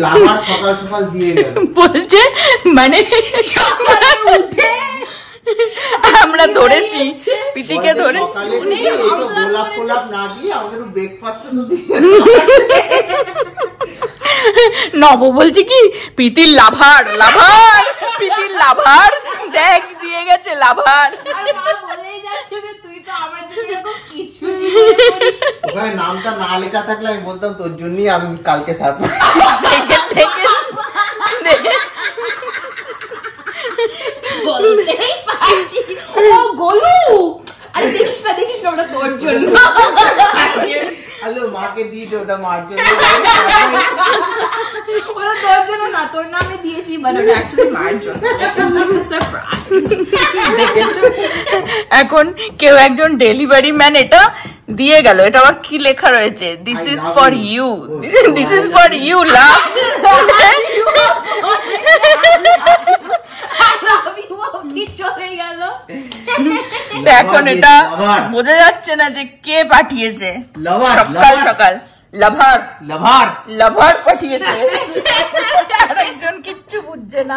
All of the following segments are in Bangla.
লাভার সকাল সকাল দিয়ে গেল বলছে মানে আমরা ধরেছি পিতিকে ধরে গোলাপ গোলাপ না দিয়ে আমাকে ব্রেকফাস্ট নব বলছে কি প্রীতির লাভার লাভার প্রীতির লাভার দেখ দিয়ে গেছে লাভার ওখানে নামটা না লেখা থাকলে আমি বলতাম তোর জন্যই আমি কালকে সারপ্রাইজ দেখিস না ওটা তোর জন্য মাকে দিয়েছে ওটা মার জন্য ওটা তোর জন্য না তোর নামে দিয়েছি বাট ওটা অ্যাকচুয়ালি মার জন্য দেখেছো এখন কেউ একজন ডেলিভারি ম্যান এটা দিয়ে গেল এটা আবার কি লেখা রয়েছে this is for you this is for you love চলে গেল এখন এটা বোঝা যাচ্ছে না যে কে পাঠিয়েছে সকাল সকাল লাভার লাভার লাভার পাঠিয়েছে আরেকজন কিচ্ছু বুঝছে না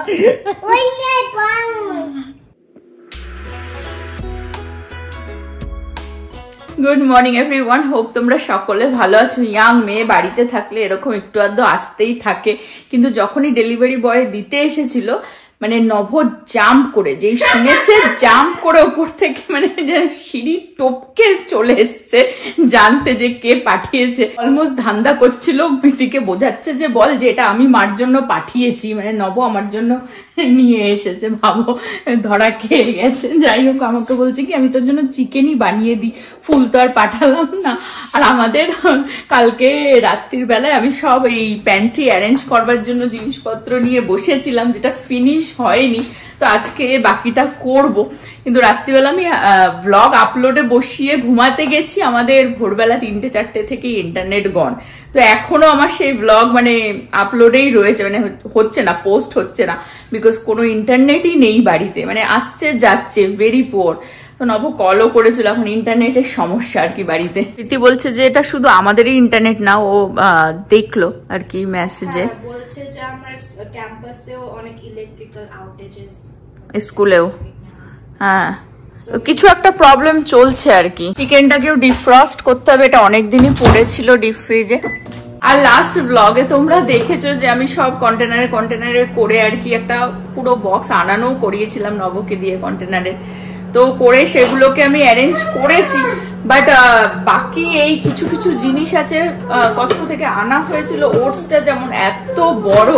গুড মর্নিং এভরিওয়ান হোপ তোমরা সকলে ভালো আছো ইয়াং মেয়ে বাড়িতে থাকলে এরকম একটু আধটু আসতেই থাকে কিন্তু যখনই ডেলিভারি বয় দিতে এসেছিল মানে নভ জাম্প করে যেই শুনেছে জাম্প করে ওপর থেকে মানে সিঁড়ি টপকে চলে এসছে জানতে যে কে পাঠিয়েছে অলমোস্ট ধান্দা করছিল প্রীতিকে বোঝাচ্ছে যে বল যে এটা আমি মার জন্য পাঠিয়েছি মানে নভ আমার জন্য নিয়ে এসেছে ভাবো ধরা খেয়ে গেছে যাই হোক আমাকে বলছে কি আমি তোর জন্য চিকেনই বানিয়ে দিই ফুল তো আর পাঠালাম না আর আমাদের কালকে রাত্রির বেলায় আমি সব এই প্যান্ট্রি অ্যারেঞ্জ করবার জন্য জিনিসপত্র নিয়ে বসেছিলাম যেটা ফিনিশ হয়নি তো আজকে বাকিটা করব কিন্তু রাত্রিবেলা আমি ব্লগ আপলোডে বসিয়ে ঘুমাতে গেছি আমাদের ভোরবেলা 3-4 থেকে ইন্টারনেট গন তো এখনো আমার সেই ব্লগ মানে আপলোডেই রয়েছে মানে হচ্ছে না পোস্ট হচ্ছে না বিকজ কোনো ইন্টারনেটই নেই বাড়িতে মানে আসছে যাচ্ছে ভেরি পুয়ার তো নব কলও করেছিল এখন ইন্টারনেটের সমস্যা আর কি বাড়িতে প্রীতি বলছে যে এটা শুধু আমাদেরই ইন্টারনেট না ও দেখলো আর কি মেসেজে বলছে যে আমার ক্যাম্পাসেও অনেক ইলেকট্রিক্যাল আউটেজেস স্কুলেও হ্যাঁ কিছু একটা প্রবলেম চলছে আর কি চিকেনটাকেও ডিফ্রস্ট করতে হবে এটা অনেকদিনই পড়েছিল ডিপ ফ্রিজে আর লাস্ট ব্লগে তোমরা দেখেছো যে আমি সব কন্টেনারে করে আর কি একটা পুরো বক্স আনানো করিয়েছিলাম নবকে দিয়ে কন্টেনারে তো করে সেগুলোকে আমি অ্যারেঞ্জ করেছি বাট বাকি এই কিছু কিছু জিনিস আছে কস্টকো থেকে আনা হয়েছিল ওটসটা যেমন এত বড়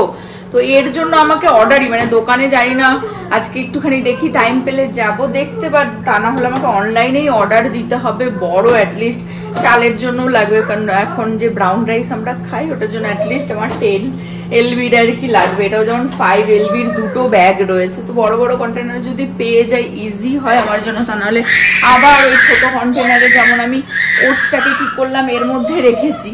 তো এর জন্য আমাকে অর্ডারই মানে দোকানে যাই না আজকে একটুখানি দেখি টাইম পেলে যাব দেখতে বা তা না হলে আমাকে অনলাইনেই অর্ডার দিতে হবে বড় অ্যাটলিস্ট চালের জন্য লাগবে কারণ এখন যে ব্রাউন রাইস আমরা খাই ওটার জন্য অ্যাটলিস্ট আমার 10 LBর আর কি লাগবে এটাও যেমন 5 LBর দুটো ব্যাগ রয়েছে তো বড় বড় কন্টেনার যদি পেয়ে যাই ইজি হয় আমার জন্য তা নাহলে আবার ওই ছোট কন্টেনারে যেমন আমি ওটসটাকে কি করলাম এর মধ্যে রেখেছি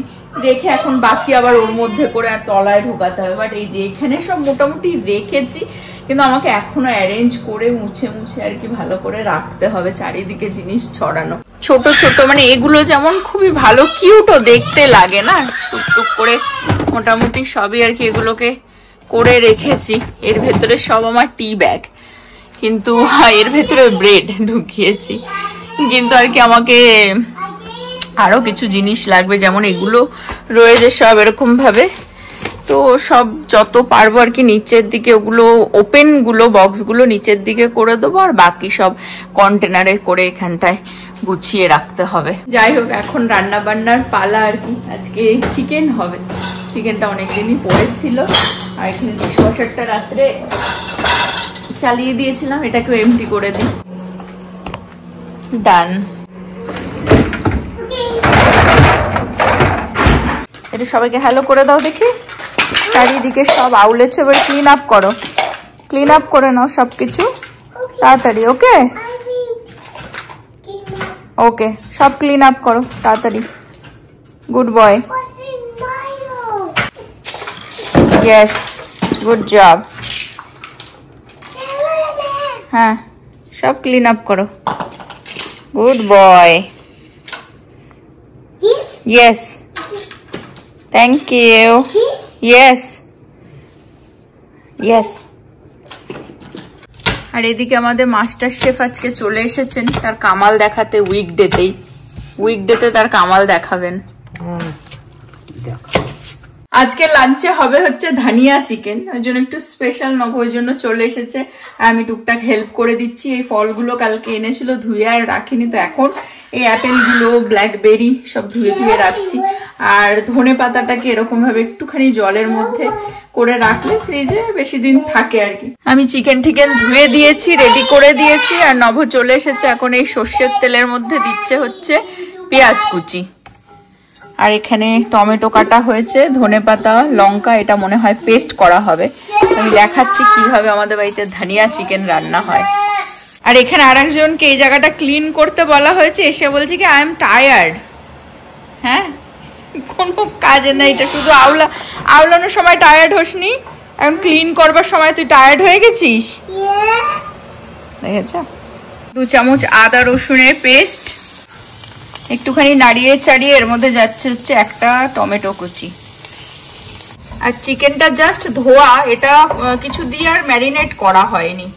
রেখে এখন বাকি আবার ওর মধ্যে করে আর তলায় ঢোকাতে হবে বাট এই যে এখানে সব মোটামুটি রেখেছি কিন্তু আমাকে এখনো অ্যারেঞ্জ করে মুছে মুছে আর কি ভালো করে রাখতে হবে চারিদিকে জিনিস ছড়ানো ছোট ছোট মানে এগুলো যেমন খুবই ভালো কিউটও দেখতে লাগে না টুকটুক করে মোটামুটি সবই আর কি এগুলোকে করে রেখেছি এর ভেতরে সব আমার টি ব্যাগ কিন্তু এর ভেতরে ব্রেড ঢুকিয়েছি কিন্তু আর কি আমাকে আরো কিছু জিনিস লাগবে যেমন এগুলো রয়েছে সব এরকম ভাবে তো সব যত পারবো আর কি নিচের দিকে ওগুলো ওপেন গুলো বক্স গুলো নিচের দিকে করে দেবো আর বাকি সব কন্টেনারে করে এখানটায় গুছিয়ে রাখতে হবে যাই হোক এখন রান্না বান্নার পালা আর কি আজকে চিকেন হবে চিকেনটা অনেকদিনই পড়েছিল আর এখানে ডিশওয়াশারটা রাত্রে চালিয়ে দিয়েছিলাম এটাকেও এমটি করে দিই ডান এটা সবাইকে হ্যালো করে দাও দেখি চারিদিকে সব আউলেছে এবার ক্লিন আপ করো ক্লিন আপ করে নাও সবকিছু তাড়াতাড়ি ওকে ওকে সব ক্লিন আপ করো তাড়াতাড়ি good boy yes good job হ্যাঁ সব ক্লিন আপ করো good boy yes thank you yes yes. আর এদিকে আমাদের মাস্টার শেফ আজকে চলে এসেছেন তার কামাল দেখাতে, উইকডেতে তার কামাল দেখাবেন। আজকে লাঞ্চে হবে হচ্ছে ধনিয়া চিকেন, ওই জন্য একটু স্পেশাল নব, ওই জন্য চলে এসেছে। আর আমি টুকটাক হেল্প করে দিচ্ছি। এই ফলগুলো কালকে এনেছিল, ধুয়ে আর রাখিনি, তো এখন এই অ্যাপেল গুলো, ব্ল্যাকবেরি সব ধুয়ে রাখছি। আর ধনে পাতাটাকে এরকম ভাবে একটুখানি জলের মধ্যে করে রাখলে ফ্রিজে বেশি দিন থাকে আর কি। আমি চিকেন ধুয়ে দিয়েছি, রেডি করে দিয়েছি। আর নভ চলে এসেছে, এখন এই সর্ষের তেলের মধ্যে দিচ্ছে হচ্ছে পেঁয়াজ কুচি। আর এখানে টমেটো কাটা হয়েছে, ধনেপাতা, লঙ্কা, এটা মনে হয় পেস্ট করা হবে। আমি দেখাচ্ছি কিভাবে আমাদের বাড়িতে ধনিয়া চিকেন রান্না হয়। আর এখানে আরেকজনকে এই জায়গাটা ক্লিন করতে বলা হয়েছে, এসে বলছে কি আই এম টায়ার্ড। হ্যাঁ, কোনো কাজে না, এটা শুধু আওলানোর সময় টায়ার্ড হোসনি, এখন ক্লিন করবার সময় তুই টায়ার্ড হয়ে গেছিস। দেখেছ? 2 চামচ আদা রসুনের পেস্ট, একটুখানি নাড়িয়ে চাড়িয়ে এর মধ্যে যাচ্ছে হচ্ছে একটা টমেটো কুচি। আর চিকেনটা জাস্ট ধোয়া, এটা কিছু দিয়ে আর ম্যারিনেট করা হয়নি,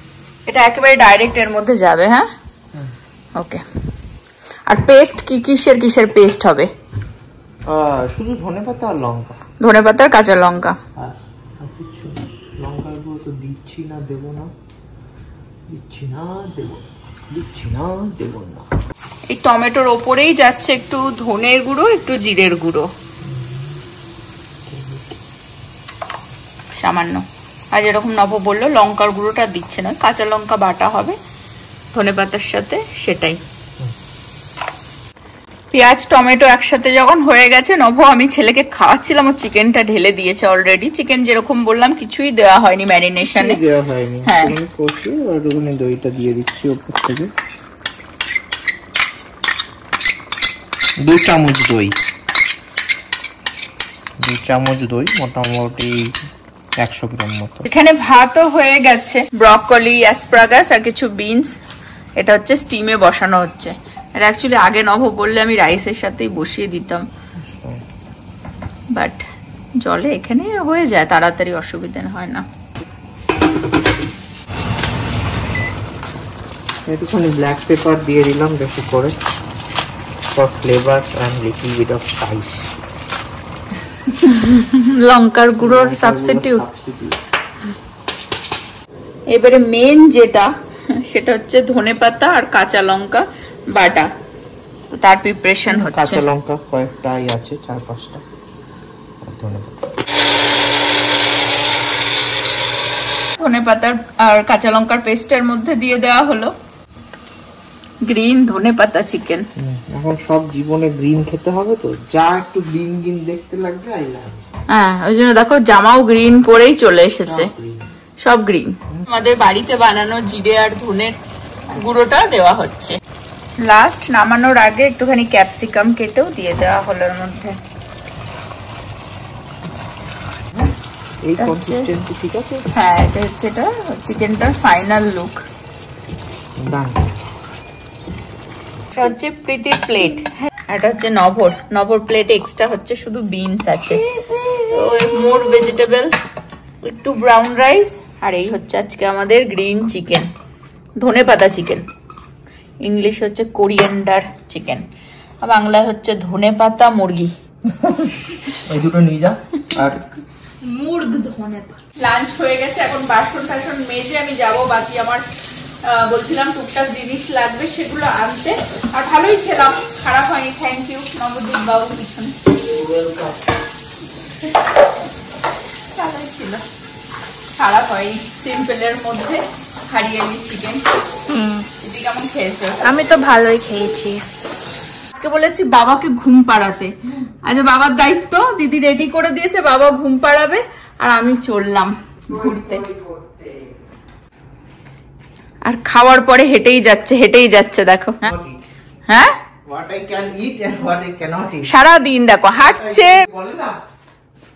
এটা একেবারে ডাইরেক্ট এর মধ্যে যাবে। হ্যাঁ, ওকে। আর পেস্ট কিসের পেস্ট হবে? শুধু ধনেপাতা আর লঙ্কা, ধনেপাতা আর কাঁচা লঙ্কা। লঙ্কার গুঁড়ো তো দিচ্ছি না, দেবো না। এই টমেটোর ওপরেই যাচ্ছে একটু ধনের গুঁড়ো, একটু জিরের গুঁড়ো সামান্য। আর যেরকম নব বললো লঙ্কার গুঁড়োটা দিচ্ছে না, কাঁচা লঙ্কা বাটা হবে ধনেপাতার সাথে, সেটাই। পেঁয়াজ টমেটো একসাথে যখন হয়ে গেছে, নভ আমি ছেলেকে খাওয়াচ্ছিলাম, ও চিকেনটা ঢেলে দিয়েছে অলরেডি। চিকেন যেরকম বললাম কিছুই দেওয়া হয়নি ম্যারিনেশনে, দেওয়া হয়নি। হ্যাঁ, কষি আর ওখানে দইটা দিয়ে দিচ্ছি উপর থেকে। 2 চামচ দই, মোটামুটি 100 গ্রাম মতো। এখানে ভাতও হয়ে গেছে, ব্রকলি, অ্যাসপারাগাস আর কিছু বিনস, এটা হচ্ছে স্টিমে বসানো হচ্ছে। এটা অ্যাকচুয়ালি আগে নভ বললে আমি রাইসের সাথেই বসিয়ে দিতাম, বাট জলে এখানে হয়ে যায় তাড়াতাড়ি, অসুবিধা হয় না। একটুখানি ব্ল্যাক পেপার দিয়ে দিলাম বেশি করে, for flavour and little bit of spice. লঙ্কার গুঁড়োর সাবস্টিটিউট। এবারে মেন যেটা, সেটা হচ্ছে ধনেপাতা আর কাঁচা লঙ্কা বাটা, তার প্রিপারেশন হচ্ছে। কাঁচা লঙ্কা কয়েকটাই আছে, 4-5টা। ধনেপাতার আর কাঁচা লঙ্কার পেস্টের মধ্যে দিয়ে দেওয়া হলো গ্রিন ধনেপাতা চিকেন। এখন সব জীবনে গ্রিন খেতে হবে, তো যা একটু গ্রিন দেখতে লাগবে আই লাভ। হ্যাঁ, ওই জন্য দেখো জামাও গ্রিন পরেই চলে এসেছে, সব গ্রিন। আমাদের বাড়িতে বানানো জিরে আর ধনের গুঁড়োটা দেওয়া হচ্ছে। লাস্ট নামানোর আগে একটুখানি ক্যাপসিকাম কেটেও দিয়ে দেওয়া হলো এর মধ্যে। এই কনসিস্টেন্সি ঠিক আছে? হ্যাঁ, এটা হচ্ছে এটা চিকেনটার ফাইনাল লুক। হচ্ছে প্রীতি প্লেট, এটা হচ্ছে নভর প্লেট। এক্সট্রা হচ্ছে শুধু বিনস আছে, মোর ভেজিটেবলস, একটু ব্রাউন রাইস, আর এই হচ্ছে আজকে আমাদের গ্রিন চিকেন, ধনেপাতা চিকেন। ইংলিশ হচ্ছে কোরিয়েন্ডার চিকেন, আর বাংলায় হচ্ছে ধনেপাতা মুরগি। এই দুটো নিয়ে যা। আর মুরগ ধনেপাতা। লাঞ্চ হয়ে গেছে, এখন বাসন টাসন মেজে আমি যাব। বাকি আমার বলছিলাম টুকটাক জিনিস লাগবে, সেগুলো আনতে। আর ভালোই খেলাম, খারাপ হয়নি। থ্যাংক ইউ নবদ্বীপ বাবু, পিছনে ভালোই ছিল, খারাপ হয়নি। সিম্পলের মধ্যে হারিয়ালি চিকেন। দিদি কেমন খেয়েছো? আমি তো ভালোই খেয়েছি। আজকে বলেছি বাবাকে ঘুম পাড়াতে, আজ বাবার দায়িত্ব। দিদি রেডি করে দিয়েছে, বাবা ঘুম পাড়াবে, আর আমি চললাম ঘুরতে। আর খাওয়ার পরে হেঁটেই যাচ্ছে দেখো। হ্যাঁ, what I can eat and what I cannot eat। সারা দিন দেখো হাঁটছে। বলে না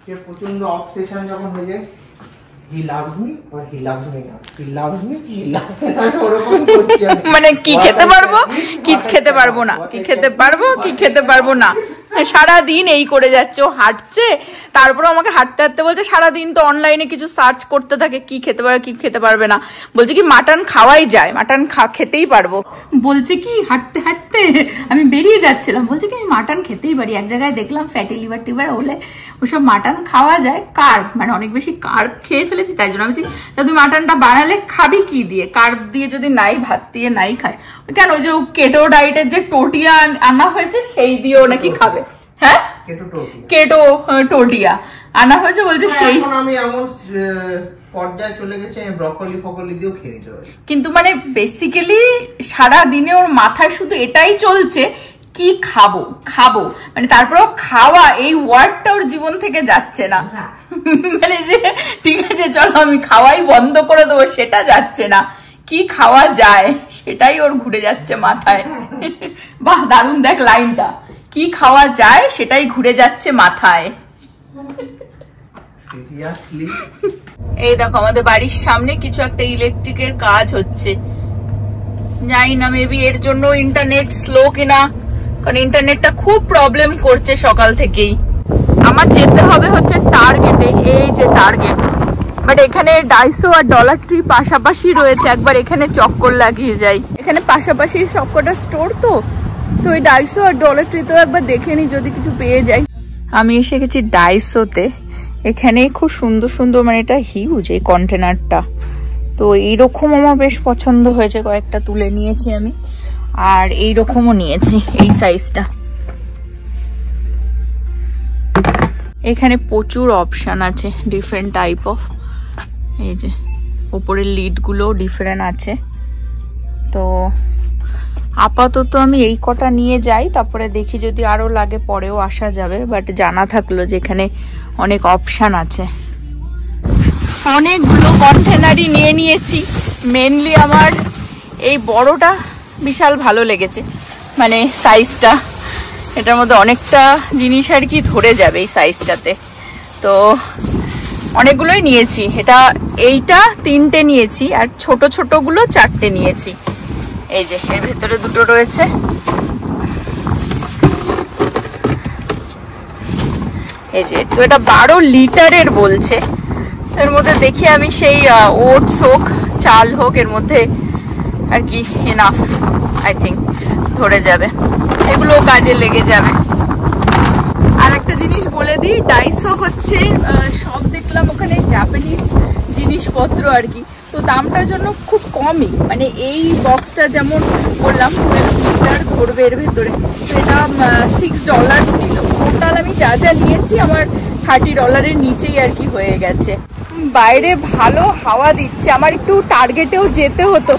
যে প্রচন্ড অবসেশন যখন হয়ে যায়, he loves me or he loves me not, he loves me, he loves me not, ওরকম করছে। মানে কি খেতে পারবো, কি খেতে পারবো না, কি খেতে পারবো, কি খেতে পারবো না, সারাদিন এই করে যাচ্ছে, ও হাঁটছে, তারপরে আমাকে হাঁটতে হাঁটতে বলছে সারাদিন তো অনলাইনে কিছু সার্চ করতে থাকে, কি খেতে পারবে কি খেতে পারবে না। বলছে কি মাটন খাওয়াই যায়, মাটন খেতেই পারবো। বলছে কি হাঁটতে হাঁটতে আমি বেরিয়ে যাচ্ছিলাম, বলছে কি আমি মাটন খেতেই পারি। এক জায়গায় দেখলাম ফ্যাটি লিভার টিভার হলে ওসব মাটন খাওয়া যায়, কার্ব মানে অনেক বেশি কার্ব খেয়ে ফেলেছি, তাই জন্য আমি বলছি তুই মাটনটা বানালে খাবি কি দিয়ে, কার্ব দিয়ে যদি নাই ভাত দিয়ে নাই খাস, কেন ওই যে কেটো ডায়েটের যে টোটিয়া আনা হয়েছে সেই দিয়েও নাকি খাবে। হ্যাঁ কেটো টোটিয়া আনা হয়েছে, বলছে সেই। এখন আমি এমন পর্যায়ে চলে গেছে ব্রকলি ফকলি দিয়েও খেয়ে নিতে পারি। কিন্তু মানে বেসিক্যালি সারা দিনে ওর মাথায় শুধু এটাই চলছে কি খাবো খাবো, মানে তারপরেও খাওয়া এই ওয়ার্ডটা ওর জীবন থেকে যাচ্ছে না। মানে যে ঠিক আছে চলো আমি খাওয়াই বন্ধ করে দেবো সেটা যাচ্ছে না, কি খাওয়া যায় সেটাই ওর ঘুরে যাচ্ছে মাথায়। বাহ দারুণ, দেখ লাইনটা, কি খাওয়া যায় সেটাই ঘুরে যাচ্ছে মাথায়। এই দেখো আমাদের বাড়ির সামনে কিছু একটা ইলেকট্রিকের কাজ হচ্ছে, জানি না মেবি এর জন্য ইন্টারনেট স্লো কিনা, কারণ ইন্টারনেটটা খুব প্রবলেম করছে সকাল থেকেই। আমার যেতে হবে হচ্ছে টার্গেটে, এই যে টার্গেট, বাট এখানে ডাইসো আর ডলার ট্রি পাশাপাশি রয়েছে, একবার এখানে চক্কর লাগিয়ে যাই। এখানে পাশাপাশি সবকটা স্টোর তো ওই ডাইসো আর ডলার ট্রিতেও একবার দেখে নি যদি কিছু পেয়ে যাই। আমি এসে গেছি ডাইসোতে, এখানে খুব সুন্দর সুন্দর, মানে এটা হিউজ এই কন্টেনারটা, তো এইরকম আমার বেশ পছন্দ হয়েছে, কয়েকটা তুলে নিয়েছি আমি, আর এইরকমও নিয়েছি এই সাইজটা। এখানে প্রচুর অপশন আছে, ডিফারেন্ট টাইপ অফ, এই যে উপরের লিড গুলো ডিফারেন্ট আছে। তো আপাতত আমি এই কটা নিয়ে যাই, তারপরে দেখি যদি আরো লাগে পরেও আসা যাবে, বাট জানা থাকলো যে এখানে অনেক অপশন আছে। অনেকগুলো কন্টেনারই নিয়ে নিয়েছি, মেনলি আমার এই বড়টা বিশাল ভালো লেগেছে, মানে সাইজটা, এটার মধ্যে অনেকটা জিনিস আর কি ধরে যাবে এই সাইজটাতে, তো অনেকগুলোই নিয়েছি। এইটা 3টে নিয়েছি আর ছোট ছোট গুলো 4টে নিয়েছি। এই যে এর ভেতরে 2টো রয়েছে, এই যে তো এটা 12 লিটারের বলছে, এর মধ্যে দেখি আমি সেই ওটস হোক চাল হোক এর মধ্যে আর কি এনাফ, আই থিঙ্ক ধরে যাবে, এগুলো কাজে লেগে যাবে। আর একটা জিনিস বলে দিই, ডাইসো হচ্ছে সব দেখলাম ওখানে জাপানিজ জিনিসপত্র আর কি, তো দামটার জন্য খুব কমই, মানে এই বক্সটা যেমন বললাম 12 লিটার ধরবে এর ভেতরে, তো এটা $6 নিল। টোটাল আমি যা যা নিয়েছি আমার $30 নিচেই আর কি হয়ে গেছে। বাইরে ভালো হাওয়া দিচ্ছে, আমার একটু টার্গেটেও যেতে হতো,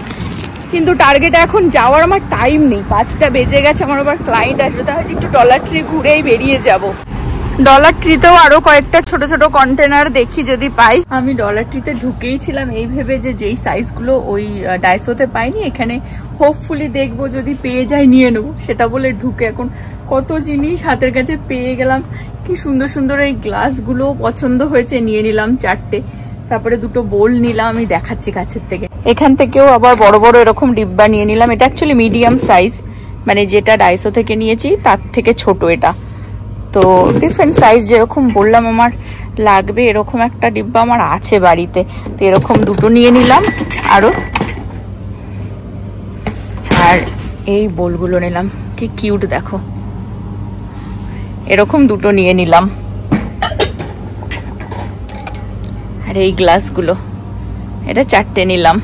কিন্তু টার্গেটে এখন যাওয়ার আমার টাইম নেই, 5টা বেজে গেছে, আমার আবার ক্লায়েন্ট আসবে, তাহলে একটু ডলার ট্রি ঘুরেই বেরিয়ে যাব। ডলার ট্রিতেও আরো কয়েকটা ছোট ছোট কন্টেনার দেখি যদি পাই। আমি ডলার ট্রিতে ঢুকেই ছিলাম এই ভেবে যে যেই সাইজগুলো ওই ডাইসোতে পাইনি, এখানে হোপফুলি দেখবো যদি পেয়ে যাই নিয়ে নেবো, সেটা বলে ঢুকে এখন কত জিনিস হাতের কাছে পেয়ে গেলাম। কি সুন্দর সুন্দর এই গ্লাসগুলো পছন্দ হয়েছে, নিয়ে নিলাম 4টে, তারপরে 2টো বোল নিলাম, আমি দেখাচ্ছি কাছের থেকে। এখান থেকেও আবার বড় বড় এরকম ডিব্বা নিয়ে নিলাম, এটা অ্যাকচুয়ালি মিডিয়াম সাইজ, মানে যেটা ডাইসো থেকে নিয়েছি তার থেকে ছোট এটা, তো ডিফারেন্ট সাইজ যেরকম বললাম আমার লাগবে এরকম একটা ডিব্বা আমার আছে বাড়িতে, তো এরকম 2টো নিয়ে নিলাম আরো। আর এই বোলগুলো নিলাম, কি কিউট দেখো, এরকম 2টো নিয়ে নিলাম। আর এই গ্লাসগুলো, এটা 4টে নিলাম,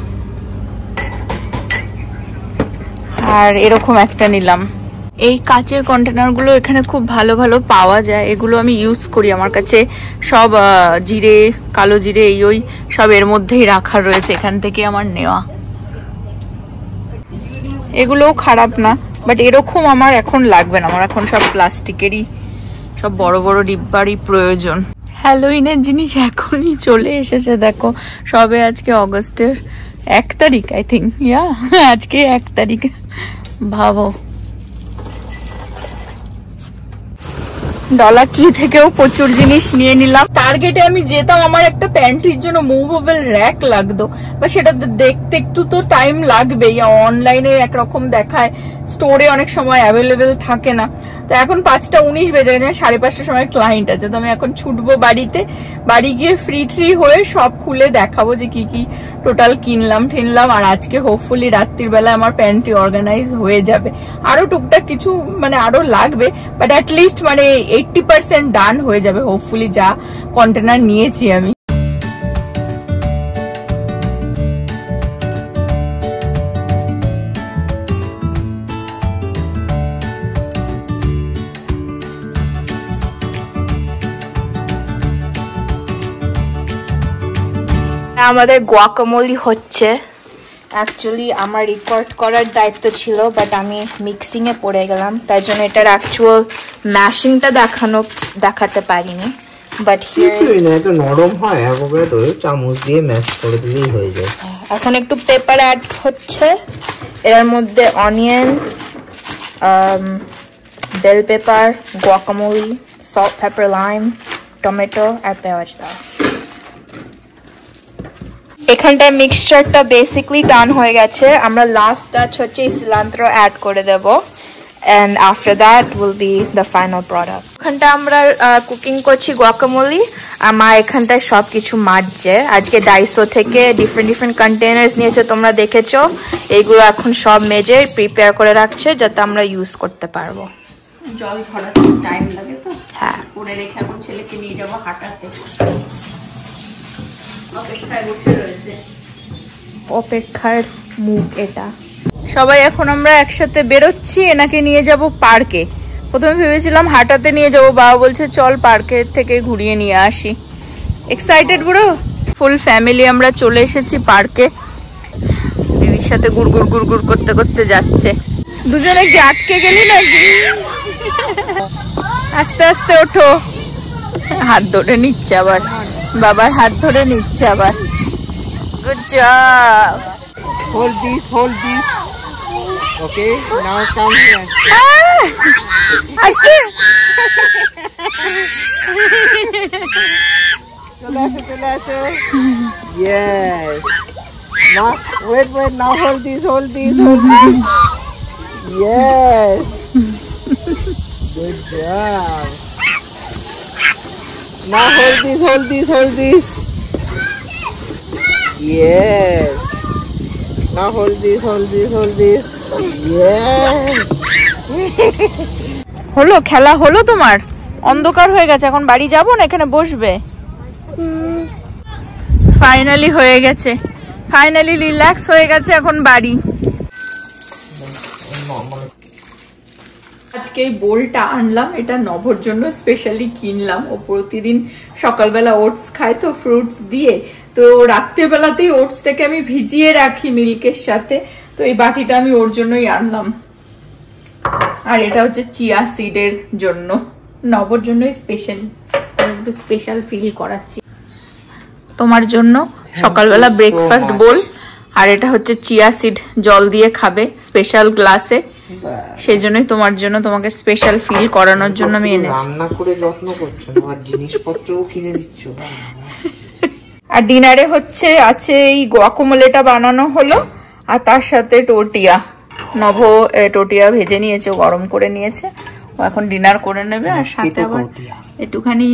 আর এরকম একটা নিলাম। এই কাচের কন্টেনারগুলো এখানে খুব ভালো ভালো পাওয়া যায়, এগুলো আমি ইউজ করি, আমার কাছে সব জিরে কালো জিরে ওই সব এর মধ্যেই রাখা রয়েছে, এখান থেকে আমার নেওয়া। এগুলোও খারাপ না, বাট এরকম আমার এখন লাগবে না, আমার এখন সব প্লাস্টিকেরই সব বড় বড় ডিব্বারই প্রয়োজন। হ্যালোইনের জিনিস এখনই চলে এসেছে, দেখো সবে আজকে অগস্টের 1 তারিখ আই থিঙ্ক, আজকে 1 তারিখ, ভাবো। ডলার ট্রি থেকেও প্রচুর জিনিস নিয়ে নিলাম। টার্গেটে আমি যেতাম, আমার একটা প্যান্ট্রির জন্য মুভেবল র্যাক লাগতো, বা সেটা দেখতে একটু তো টাইম লাগবেই, অনলাইনে একরকম দেখায়, স্টোরে অনেক সময় অ্যাভেলেবেল থাকে না, তো এখন 5:19 বেজে গেছে, 5:30টার সময় ক্লায়েন্ট আছে, তো আমি এখন ছুটবো বাড়িতে। বাড়ি গিয়ে ফ্রি হয়ে সব খুলে দেখাবো যে কি কি টোটাল কিনলাম। আর আজকে হোপফুলি রাত্রির বেলা আমার প্যান্ট্রি অর্গানাইজ হয়ে যাবে। আরো টুকটাক কিছু মানে আরো লাগবে, বাট অ্যাটলিস্ট মানে 80% ডান হয়ে যাবে হোপফুলি, যা কন্টেনার নিয়েছি আমি। আমাদের গুয়াকামোলি হচ্ছে। অ্যাকচুয়ালি আমার রেকর্ড করার দায়িত্ব ছিল, বাট আমি মিক্সিং এ পড়ে গেলাম, তাই জন্য এটার অ্যাকচুয়াল ম্যাশিংটা দেখাতে পারিনি। বাট এত নরম হয়, একবারে তো চামচ দিয়ে ম্যাশ করে দিলেই হয়ে যায়। এখন একটু পেপার অ্যাড হচ্ছে এর মধ্যে, onion, bell pepper, guacamole, salt, pepper, lime, tomato আর পেঁয়াজ দেওয়া। এখানটায় মিক্সচারটা বেসিকলি ডান হয়ে গেছে। আমরা লাস্ট টাচ হচ্ছে সিলান্ত্র অ্যাড করে দেব, and after that will be the final product. এখানটা আমরা কুকিং করছি গুয়াকামোলি, আর মা এখানটায় সবকিছু মারছে। আজকে ডাইসো থেকে ডিফারেন্ট কন্টেনার্স নিয়েছে, তোমরা দেখেছো। এইগুলো এখন সব মেজে প্রিপেয়ার করে রাখছে যাতে আমরা ইউজ করতে পারবো। জল ঝরাতে টাইম লাগে তো, হ্যাঁ, করে রেখে এখন ছেলেকে নিয়ে যাবো হাঁটাতে। অপেক্ষার মুখ এটা। সবাই এখন আমরা একসাথে বেরোচ্ছি, এনাকে নিয়ে যাব পার্কে। প্রথমে ভেবেছিলাম হাঁটাতে নিয়ে যাব, বাবা বলছে চল পার্কে থেকে ঘুরিয়ে নিয়ে আসি। এক্সাইটেড পুরো, ফুল ফ্যামিলি আমরা চলে এসেছি পার্কে। দিদির সাথে গুড় করতে করতে যাচ্ছে। দুজনে কি আটকে গেলি নাকি? আস্তে আস্তে ওঠো। হাত ধরে নিচ্ছে আবার, বাবার হাত ধরে নিচ্ছে আবার। Good job. Hold this. Okay, now come here. আস্তে। চলে আসো। Yes. Now wait. Now hold this. Yes. Good job. Now hold this. Yes. Now hold this. Yes. হলো খেলা হলো তোমার? অন্ধকার হয়ে গেছে, এখন বাড়ি যাবো না, এখানে বসবে? ফাইনালি হয়ে গেছে, ফাইনালি রিল্যাক্স হয়ে গেছে, এখন বাড়ি। আজকে এই বোলটা আনলাম, এটা নভর জন্য স্পেশালি কিনলাম। ও প্রতিদিন সকালবেলা ওটস খায় তো ফ্রুটস দিয়ে, তো রাত্রেবেলাতেই ওটসটাকে আমি ভিজিয়ে রাখি মিল্কের সাথে, তো এই বাটিটা আমি ওর জন্যই আনলাম। আর এটা হচ্ছে চিয়া সিডের জন্য, নভর জন্যই স্পেশালি, একটু স্পেশাল ফিল করাচ্ছি তোমার জন্য। সকালবেলা ব্রেকফাস্ট বোল, আর এটা হচ্ছে চিয়া সিড, জল দিয়ে খাবে স্পেশাল গ্লাসে, সেই জন্যই তোমার জন্য, তোমাকে স্পেশাল ফিল করানোর জন্য আমি এনেছি। রান্না করে যত্ন করছো, আর জিনিসপত্রও কিনে দিচ্ছ। আর ডিনারে হচ্ছে আছে এই গুয়াকামোলিটা বানানো হলো, আর তার সাথে টোটিয়া, নভ টোটিয়া ভেজে নিয়েছে, গরম করে নিয়েছে, ও এখন ডিনার করে নেবে। আর সাথে আবার একটুখানি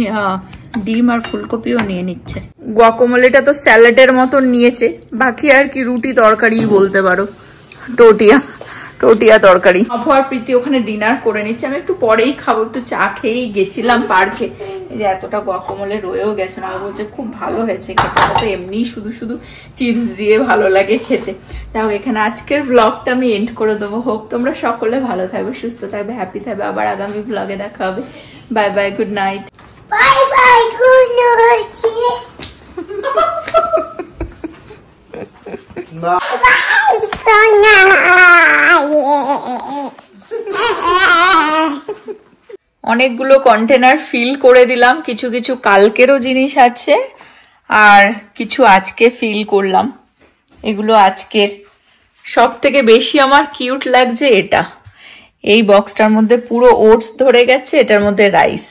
ডিম আর ফুলকপিও নিয়ে নিচ্ছে। গুয়াকামোলিটা তো স্যালাডের মতন নিয়েছে, বাকি আর কি রুটি তরকারি বলতে পারো, টোটিয়া তরকারি। নভ আর প্রীতি ওখানে ডিনার করে নিচ্ছে, আমি একটু পরেই খাবো, একটু চা খেয়েই গেছিলাম পার্কে। এই যে এতটা গুয়াকামোলি রয়েও গেছে না, বলছে খুব ভালো হয়েছে খেতে, তো এমনি শুধু চিপস দিয়ে ভালো লাগে খেতে। যাই হোক, এখানে আজকের ব্লগটা আমি এন্ড করে দেবো। হোপ তোমরা সকলে ভালো থাকবে, সুস্থ থাকবে, হ্যাপি থাকবে। আবার আগামী ব্লগে দেখা হবে। Bye bye, good night. অনেকগুলো কন্টেনার ফিল করে দিলাম, কিছু কালকেরও জিনিস আছে আর কিছু আজকে ফিল করলাম। এগুলো আজকের। সব থেকে বেশি আমার কিউট লাগছে এটা, এই বক্সটার মধ্যে পুরো ওটস ধরে গেছে, এটার মধ্যে রাইস।